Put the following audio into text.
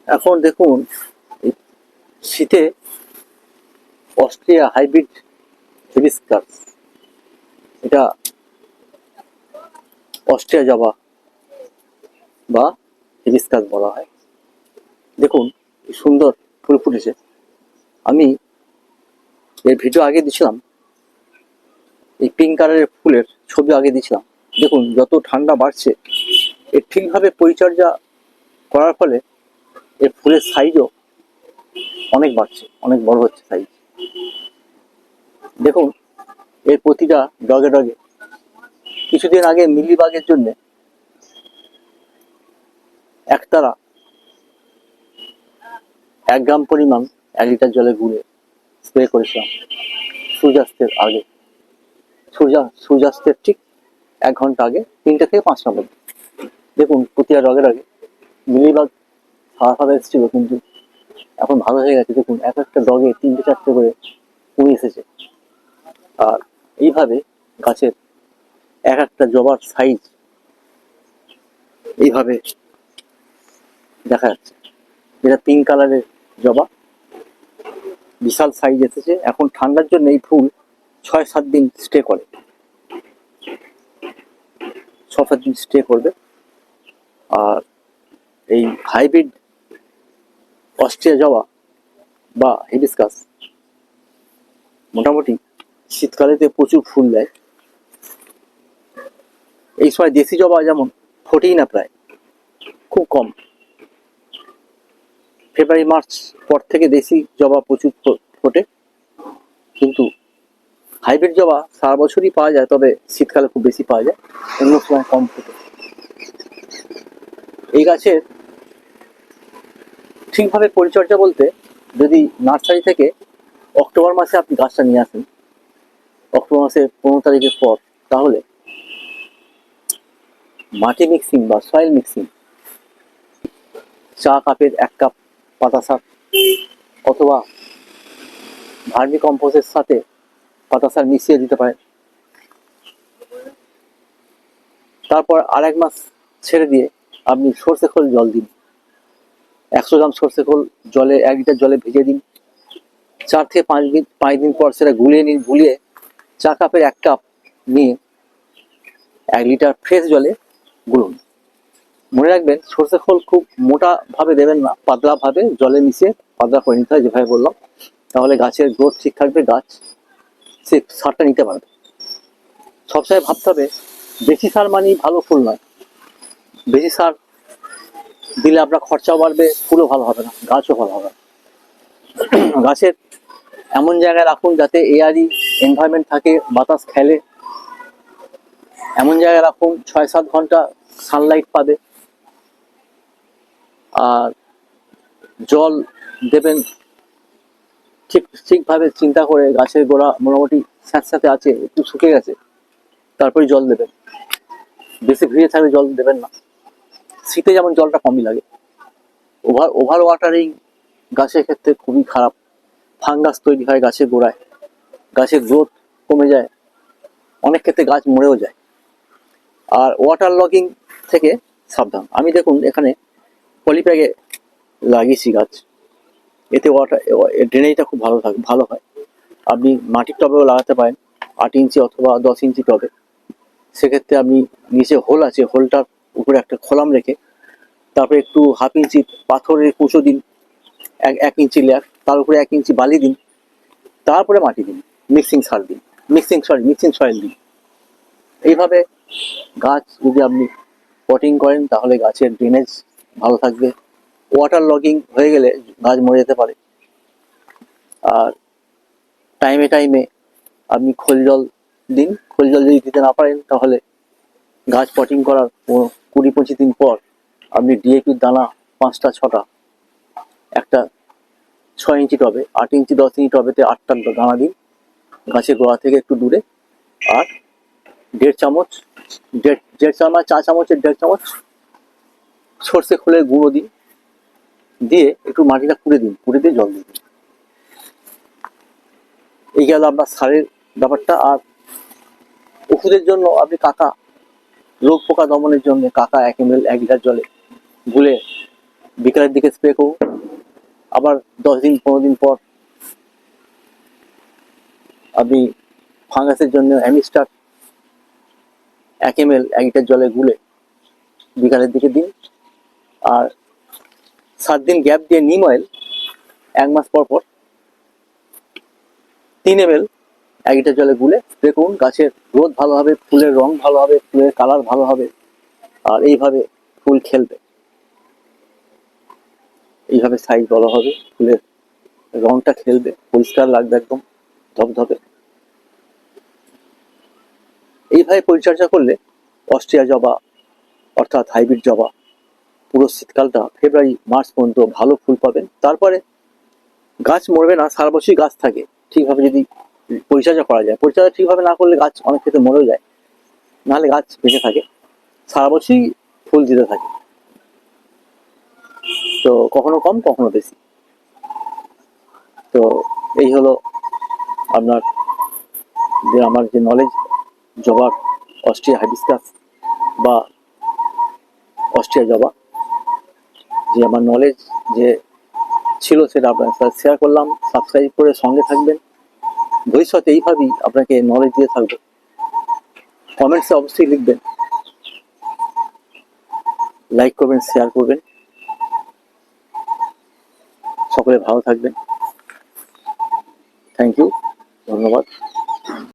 এখন দেখুন এই শীতে অস্ট্রিয়া হাইব্রিড হিবিস্কাস, এটা অস্ট্রিয়া জবা বা হিবিস্কাস বলা হয়। দেখুন কি সুন্দর ফুল ফুটেছে। আমি এর ভিডিও আগে দিয়েছিলাম, এই পিঙ্ক কালারের ফুলের ছবি আগে দিয়েছিলাম। দেখুন যত ঠান্ডা বাড়ছে, এর ঠিকভাবে পরিচর্যা করার ফলে এর ফুলের সাইজও অনেক বাড়ছে, অনেক বড় হচ্ছে সাইজ। দেখুন এর প্রতিটা ডগে ডগে, কিছুদিন আগে মিলিবাগের জন্য একতারা 1 গ্রাম পরিমাণ 1 লিটার জলে গুলে স্প্রে করেছিলাম সূর্যাস্তের আগে, সূর্যাস্তের ঠিক 1 ঘন্টা আগে, 3টে থেকে 5টা মধ্যে। দেখুন প্রতিটা ডগে ডগে মিলিবাগ সাদা সাদা এসেছিল, কিন্তু এখন ভালো হয়ে গেছে। দেখুন এক একটা ডগে 3টে 4টে করে কুড়ি এসেছে। আর এইভাবে গাছের এক একটা জবার সাইজ এইভাবে দেখা যাচ্ছে। যেটা পিঙ্ক কালারের জবা, বিশাল সাইজ এসেছে। এখন ঠান্ডার জন্য এই ফুল 6-7 দিন স্টে করে, 6-7 দিন স্টে করবে। আর এই হাইব্রিড অস্ট্রিয়া জবা বা হিবিস্কাস মোটামুটি শীতকালেতে প্রচুর ফুল দেয়। এই সময় দেশি জবা যেমন ফোটেই না, প্রায় খুব কম। ফেব্রুয়ারি মার্চ পর থেকে দেশি জবা প্রচুর ফোটে, কিন্তু হাইব্রিড জবা সারা বছরই পাওয়া যায়, তবে শীতকালে খুব বেশি পাওয়া যায়, অন্য সময় কম ফোটে। এই গাছের ঠিকভাবে পরিচর্যা বলতে, যদি নার্সারি থেকে অক্টোবর মাসে আপনি গাছটা নিয়ে আসেন, অক্টোবর মাসের 15 তারিখের পর, তাহলে মাটি মিক্সিং বা সয়েল মিক্সিং, চা কাপের 1 কাপ পাতা শাক অথবা ভার্মি কম্পোস্টের সাথে পাতা শাক মিশিয়ে দিতে পারেন। তারপর আর1 মাস ছেড়ে দিয়ে আপনি সর্ষে খোল জল দিন। 100 গ্রাম সর্ষে খোল জলে 1 লিটার জলে ভিজিয়ে দিন। 4 থেকে 5 দিন পর সেটা গুলিয়ে নিন। গুলিয়ে চা কাপের 1 কাপ নিয়ে 1 লিটার ফ্রেশ জলে গুলুন। মনে রাখবেন সর্ষে খোল খুব মোটা ভাবে দেবেন না, পাতলা ভাবে জলে মিশিয়ে পাতলা করে নিতে হয়, যেভাবে বললাম। তাহলে গাছের গ্রোথ ঠিক থাকবে, গাছ সে সারটা নিতে পারবে। সবসময় ভাবতে হবে বেশি সার মানেই ভালো ফুল নয়। বেশি সার দিলে আপনার খরচাও বাড়বে, ফুলও ভালো হবে না, গাছও ভালো হবে না। গাছের এমন জায়গায় রাখুন যাতে এয়ারি এনভায়রনমেন্ট থাকে, বাতাস খেলে। এমন জায়গায় রাখুন 6-7 ঘন্টা সানলাইট পাবে। আর জল দেবেন ঠিকভাবে চিন্তা করে। গাছের গোড়া মোটামুটি স্যাঁতস্যাঁতে আছে, একটু শুকিয়ে গেছে, তারপরে জল দেবেন। বেশি ভিজে থাকলে জল দেবেন না। শীতে যেমন জলটা কমই লাগে। ওভার ওয়াটারিং গাছের ক্ষেত্রে খুবই খারাপ। ফাঙ্গাস তৈরি হয় গাছের গোড়ায়, গাছের গ্রোথ কমে যায়, অনেক ক্ষেত্রে গাছ মরেও যায়। আর ওয়াটার লগিং থেকে সাবধান। আমি দেখুন এখানে পলিব্যাগে লাগিয়েছি গাছ, এতে ওয়াটার ড্রেনেজটা খুব ভালো হয়। আপনি মাটির টবেও লাগাতে পারেন, 8 ইঞ্চি অথবা 10 ইঞ্চি টবে। সেক্ষেত্রে আপনি নিচে হোল আছে, হোলটার উপরে একটা খোলাম রেখে, তারপরে একটু 1/2 ইঞ্চি পাথরের কুচো দিন, 1 ইঞ্চি লেয়ার, তার উপরে 1 ইঞ্চি বালি দিন, তারপরে মাটি দিন, মিক্সিং সয়েল দিন। এইভাবে গাছ যদি আপনি পটিং করেন, তাহলে গাছের ড্রেনেজ ভালো থাকবে। ওয়াটার লগিং হয়ে গেলে গাছ মরে যেতে পারে। আর টাইমে টাইমে আপনি খোল জল দিন। খোল জল যদি দিতে না পারেন, তাহলে গাছ পটিং করার 20-25 দিন পর আপনি ডিএপির দানা 5টা-6টা, একটা 6 ইঞ্চি টবে, 8 ইঞ্চি 10 ইঞ্চি টবেতে 8টা দানা দিন গাছের গোড়া থেকে একটু দূরে। আর 1.5 চামচ, চা চামচের 1.5 চামচ সর্ষে খোলের গুঁড়ো দিন, দিয়ে একটু মাটিটা কুড়ে দিয়ে জল দিন। এই গেল আপনার সারের ব্যাপারটা। আর ওষুধের জন্য আপনি রোগ পোকা দমনের জন্য কাকা 1 ml 1 লিটার জলে গুলে বিকালের দিকে স্প্রে করুন। আবার 10 দিন 15 দিন পর আপনি ফাঙ্গাসের জন্য অ্যামিস্টার 1 ml 1 লিটার জলে গুলে বিকালের দিকে দিন। আর 7 দিন গ্যাপ দিয়ে নিম অয়েল 1 মাস পর পর 3 ml 1 লিটার জলে গুলে স্প্রে করুন। গাছের গ্রোথ ভালো হবে, ফুলের রং ভালো হবে, ফুলের কালার ভালো হবে, আর এইভাবে ফুল খেলবে, এইভাবে সাইজ বড় হবে, ফুলের রংটা খেলবে, পরিষ্কার লাগবে, একদম ধপধপে। এইভাবে পরিচর্যা করলে অস্ট্রিয়া জবা অর্থাৎ হাইব্রিড জবা পুরো শীতকালটা ফেব্রুয়ারি মার্চ পর্যন্ত ভালো ফুল পাবেন। তারপরে গাছ মরবে না, সারা বছরই গাছ থাকে ঠিকভাবে যদি পরিচর্যা করা যায়। পরিচর্যা ঠিকভাবে না করলে গাছ অনেক ক্ষেত্রে মরেও যায়, নাহলে গাছ বেঁচে থাকে, সারা বছরই ফুল দিতে থাকে। তো কখনো কম কখনো বেশি। তো এই হলো আপনার যে আমার যে নলেজ জবার অস্ট্রিয়া হাইবিস্কাস বা অস্ট্রিয়া জবা, যে আমার নলেজ যে ছিল সেটা আপনার সাথে শেয়ার করলাম। সাবস্ক্রাইব করে সঙ্গে থাকবেন, ভবিষ্যতে এইভাবেই আপনাকে নলেজ দিয়ে থাকবো। কমেন্টসে অবশ্যই লিখবেন, লাইক করবেন, শেয়ার করবেন। সকলে ভালো থাকবেন। থ্যাংক ইউ, ধন্যবাদ।